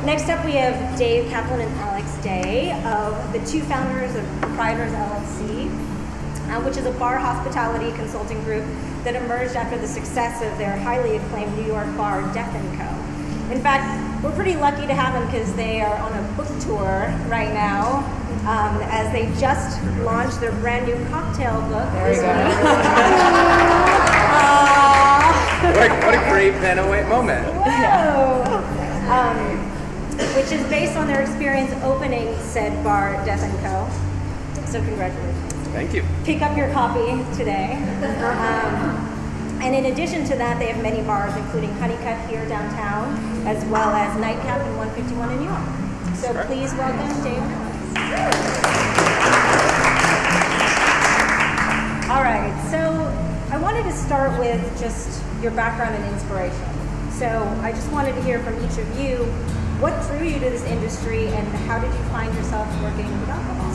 Next up, we have Dave Kaplan and Alex Day, the two founders of Proprietors LLC, which is a bar hospitality consulting group that emerged after the success of their highly acclaimed New York bar, Death & Co. In fact, we're pretty lucky to have them because they are on a book tour right now, as they just launched their brand new cocktail book. There you go. What a great Panelist moment. Which is based on their experience opening said bar, Death & Co. So congratulations. Thank you. Pick up your copy today. And in addition to that, they have many bars, including Honeycutt here downtown, as well as Nightcap in 151 in New York. So please welcome Dave and Alex. All right, so I wanted to start with just your background and inspiration. So I just wanted to hear from each of you, what drew you to this industry and how did you find yourself working with alcohol?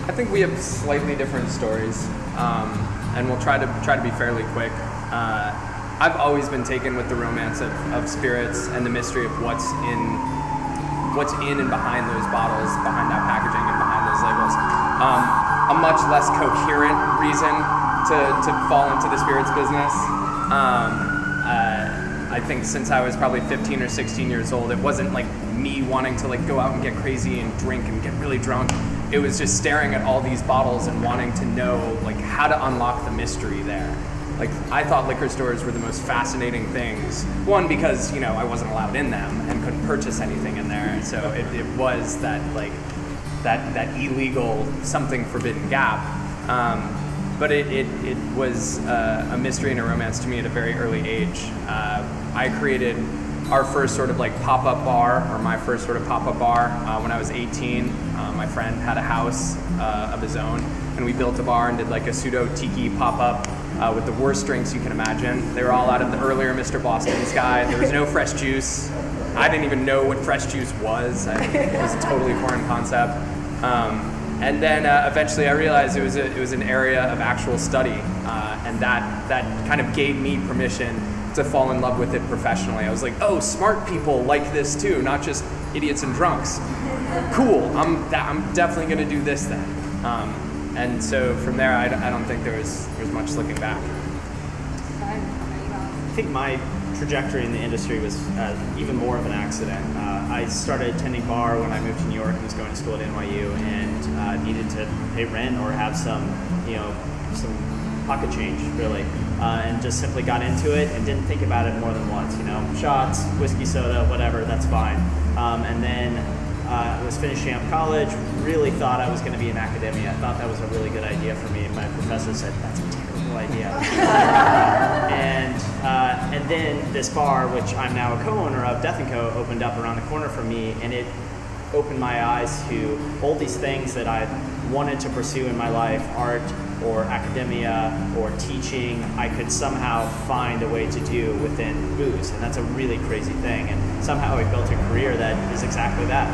I think we have slightly different stories, and we'll try to be fairly quick. I've always been taken with the romance of spirits and the mystery of what's in and behind those bottles, behind that packaging and behind those labels. A much less coherent reason to fall into the spirits business. I think since I was probably 15 or 16 years old, it wasn't like me wanting to like go out and get crazy and drink and get really drunk. It was just staring at all these bottles and wanting to know like how to unlock the mystery there. Like I thought liquor stores were the most fascinating things. One, because I wasn't allowed in them and couldn't purchase anything in there, and so it was that like that illegal something forbidden gap. But it was a mystery and a romance to me at a very early age. I created our first sort of like pop-up bar, or my first sort of pop-up bar when I was 18. My friend had a house of his own, and we built a bar and did like a pseudo tiki pop-up with the worst drinks you can imagine. They were all out of the earlier Mr. Boston's guy. There was no fresh juice. I didn't even know what fresh juice was. It was a totally foreign concept. And then eventually I realized it was an area of actual study, and that kind of gave me permission to fall in love with it professionally. I was like, oh, smart people like this too, not just idiots and drunks. Cool, I'm definitely going to do this then. And so from there, I don't think there was much looking back. I think my trajectory in the industry was even more of an accident. I started attending bar when I moved to New York and was going to school at NYU, and needed to pay rent or have some pocket change, really, and just simply got into it and didn't think about it more than once. Shots, whiskey, soda, whatever, that's fine. And then I was finishing up college, really thought I was going to be in academia. I thought that was a really good idea for me, and my professor said, that's a terrible idea. And then this bar, which I'm now a co-owner of, Death & Co., opened up around the corner from me, and it opened my eyes to all these things that I wanted to pursue in my life, art or academia or teaching. I could somehow find a way to do within booze, and that's a really crazy thing. And somehow I built a career that is exactly that.